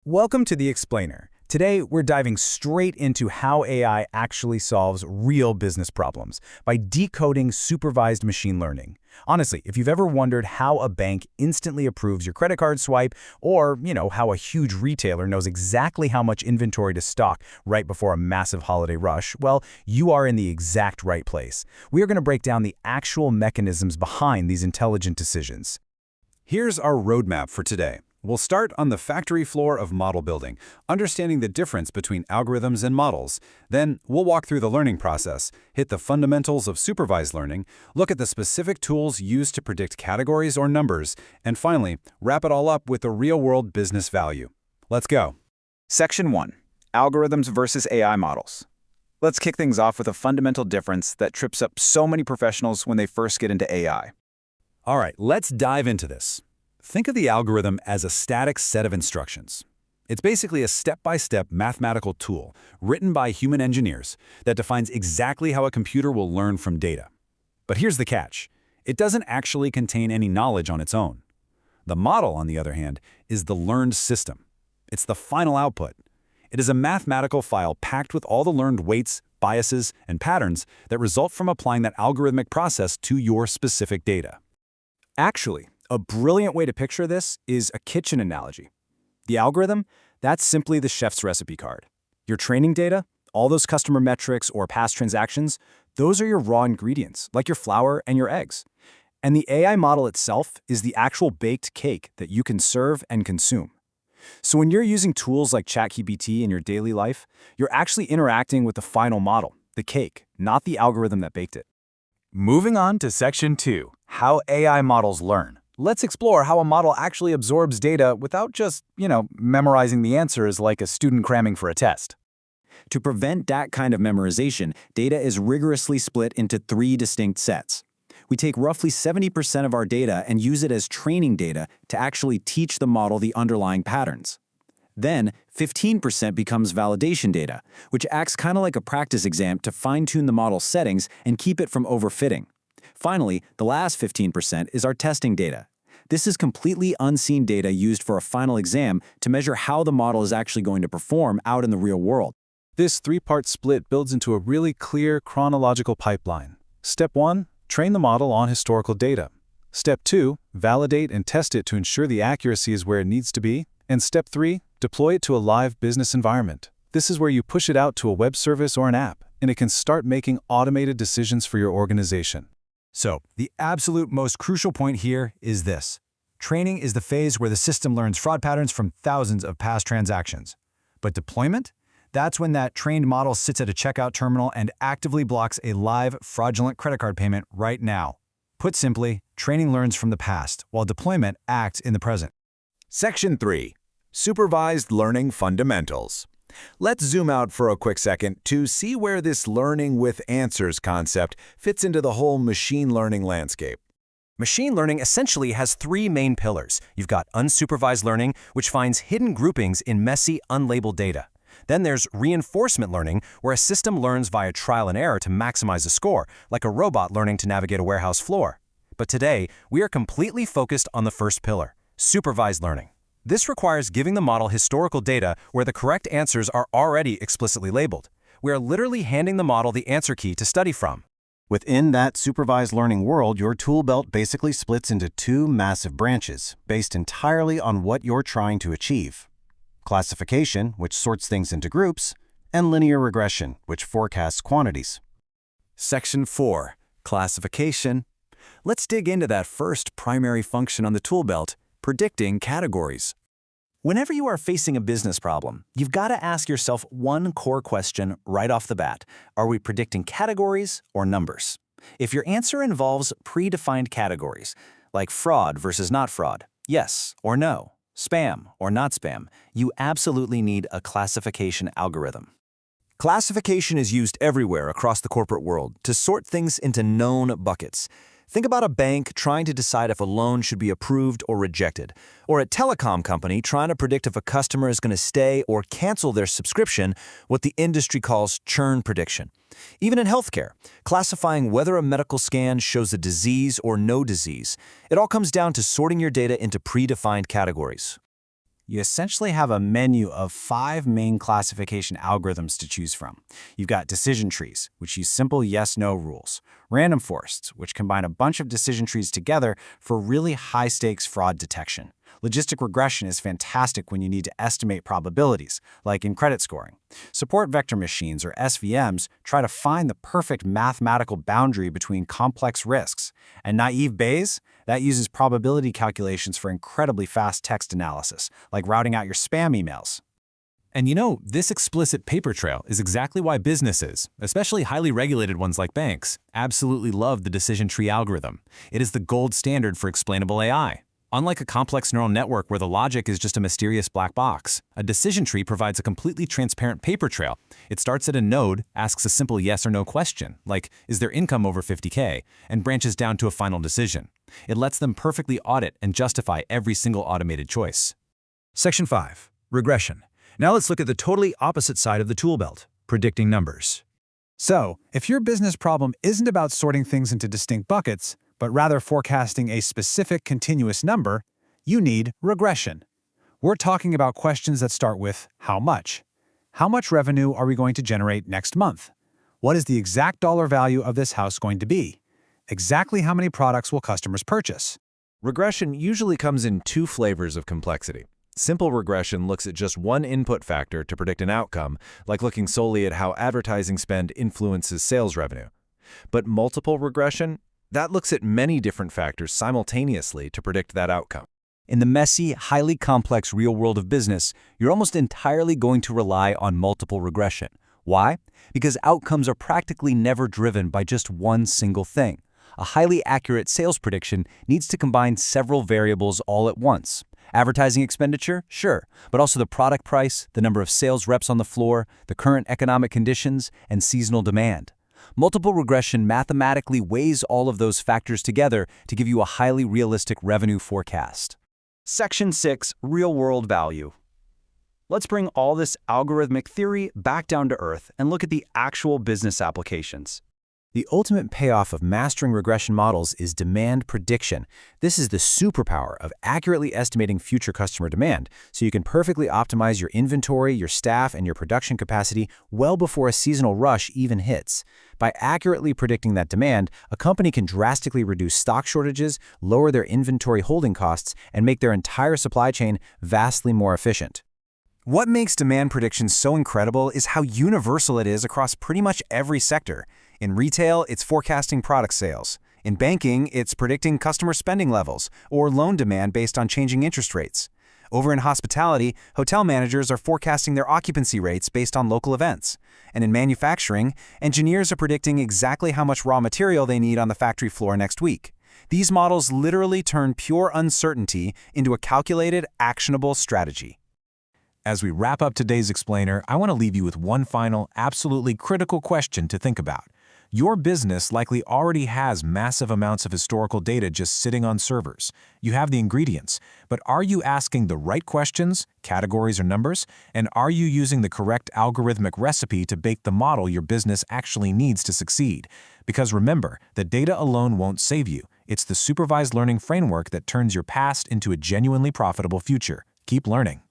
Welcome to The Explainer. Today, we're diving straight into how AI actually solves real business problems by decoding supervised machine learning. Honestly, if you've ever wondered how a bank instantly approves your credit card swipe, or, how a huge retailer knows exactly how much inventory to stock right before a massive holiday rush, well, you are in the exact right place. We are going to break down the actual mechanisms behind these intelligent decisions. Here's our roadmap for today. We'll start on the factory floor of model building, understanding the difference between algorithms and models. Then we'll walk through the learning process, hit the fundamentals of supervised learning, look at the specific tools used to predict categories or numbers, and finally, wrap it all up with the real-world business value. Let's go. Section 1. Algorithms versus AI models. Let's kick things off with a fundamental difference that trips up so many professionals when they first get into AI. All right, let's dive into this. Think of the algorithm as a static set of instructions. It's basically a step-by-step mathematical tool written by human engineers that defines exactly how a computer will learn from data. But here's the catch. It doesn't actually contain any knowledge on its own. The model, on the other hand, is the learned system. It's the final output. It is a mathematical file packed with all the learned weights, biases, and patterns that result from applying that algorithmic process to your specific data. Actually, a brilliant way to picture this is a kitchen analogy. The algorithm, that's simply the chef's recipe card. Your training data, all those customer metrics or past transactions, those are your raw ingredients, like your flour and your eggs. And the AI model itself is the actual baked cake that you can serve and consume. So when you're using tools like ChatGPT in your daily life, you're actually interacting with the final model, the cake, not the algorithm that baked it. Moving on to Section 2, how AI models learn. Let's explore how a model actually absorbs data without just, memorizing the answers like a student cramming for a test. To prevent that kind of memorization, data is rigorously split into 3 distinct sets. We take roughly 70% of our data and use it as training data to actually teach the model the underlying patterns. Then, 15% becomes validation data, which acts kind of like a practice exam to fine-tune the model's settings and keep it from overfitting. Finally, the last 15% is our testing data. This is completely unseen data used for a final exam to measure how the model is actually going to perform out in the real world. This 3-part split builds into a really clear chronological pipeline. Step 1, train the model on historical data. Step 2, validate and test it to ensure the accuracy is where it needs to be. And Step 3, deploy it to a live business environment. This is where you push it out to a web service or an app, and it can start making automated decisions for your organization. So, the absolute most crucial point here is this. Training is the phase where the system learns fraud patterns from thousands of past transactions. But deployment? That's when that trained model sits at a checkout terminal and actively blocks a live, fraudulent credit card payment right now. Put simply, training learns from the past, while deployment acts in the present. Section 3. Supervised Learning Fundamentals. Let's zoom out for a quick second to see where this learning with answers concept fits into the whole machine learning landscape. Machine learning essentially has 3 main pillars. You've got unsupervised learning, which finds hidden groupings in messy, unlabeled data. Then there's reinforcement learning, where a system learns via trial and error to maximize a score, like a robot learning to navigate a warehouse floor. But today, we are completely focused on the first pillar, supervised learning. This requires giving the model historical data where the correct answers are already explicitly labeled. We are literally handing the model the answer key to study from. Within that supervised learning world, your tool belt basically splits into 2 massive branches, based entirely on what you're trying to achieve. Classification, which sorts things into groups, and linear regression, which forecasts quantities. Section 4. Classification. Let's dig into that first primary function on the tool belt, predicting categories. Whenever you are facing a business problem, you've got to ask yourself one core question right off the bat. Are we predicting categories or numbers? If your answer involves predefined categories, like fraud versus not fraud, yes or no, spam or not spam, you absolutely need a classification algorithm. Classification is used everywhere across the corporate world to sort things into known buckets. Think about a bank trying to decide if a loan should be approved or rejected, or a telecom company trying to predict if a customer is going to stay or cancel their subscription, what the industry calls churn prediction. Even in healthcare, classifying whether a medical scan shows a disease or no disease, it all comes down to sorting your data into predefined categories. you essentially have a menu of 5 main classification algorithms to choose from. You've got decision trees, which use simple yes-no rules, random forests, which combine a bunch of decision trees together for really high-stakes fraud detection. Logistic regression is fantastic when you need to estimate probabilities, like in credit scoring. Support vector machines, or SVMs, try to find the perfect mathematical boundary between complex risks. And naive Bayes, that uses probability calculations for incredibly fast text analysis, like routing out your spam emails. And you know, this explicit paper trail is exactly why businesses, especially highly regulated ones like banks, absolutely love the decision tree algorithm. It is the gold standard for explainable AI. Unlike a complex neural network where the logic is just a mysterious black box, a decision tree provides a completely transparent paper trail. It starts at a node, asks a simple yes or no question, like, is their income over 50K, and branches down to a final decision. It lets them perfectly audit and justify every single automated choice. Section 5. Regression. Now let's look at the totally opposite side of the tool belt, predicting numbers. So, if your business problem isn't about sorting things into distinct buckets, but rather forecasting a specific continuous number, you need regression. We're talking about questions that start with how much? How much revenue are we going to generate next month? What is the exact dollar value of this house going to be? Exactly how many products will customers purchase? Regression usually comes in 2 flavors of complexity. Simple regression looks at just one input factor to predict an outcome, like looking solely at how advertising spend influences sales revenue. But multiple regression, that looks at many different factors simultaneously to predict that outcome. In the messy, highly complex real world of business, you're almost entirely going to rely on multiple regression. Why? Because outcomes are practically never driven by just one single thing. A highly accurate sales prediction needs to combine several variables all at once. Advertising expenditure? Sure, but also the product price, the number of sales reps on the floor, the current economic conditions, and seasonal demand. Multiple regression mathematically weighs all of those factors together to give you a highly realistic revenue forecast. Section 6. Real-world value. Let's bring all this algorithmic theory back down to earth and look at the actual business applications. The ultimate payoff of mastering regression models is demand prediction. This is the superpower of accurately estimating future customer demand, so you can perfectly optimize your inventory, your staff, and your production capacity well before a seasonal rush even hits. By accurately predicting that demand, a company can drastically reduce stock shortages, lower their inventory holding costs, and make their entire supply chain vastly more efficient. What makes demand prediction so incredible is how universal it is across pretty much every sector. In retail, it's forecasting product sales. In banking, it's predicting customer spending levels or loan demand based on changing interest rates. Over in hospitality, hotel managers are forecasting their occupancy rates based on local events. And in manufacturing, engineers are predicting exactly how much raw material they need on the factory floor next week. These models literally turn pure uncertainty into a calculated, actionable strategy. As we wrap up today's explainer, I want to leave you with one final, absolutely critical question to think about. Your business likely already has massive amounts of historical data just sitting on servers. You have the ingredients, but are you asking the right questions, categories or numbers? And are you using the correct algorithmic recipe to bake the model your business actually needs to succeed? Because remember, the data alone won't save you. It's the supervised learning framework that turns your past into a genuinely profitable future. Keep learning.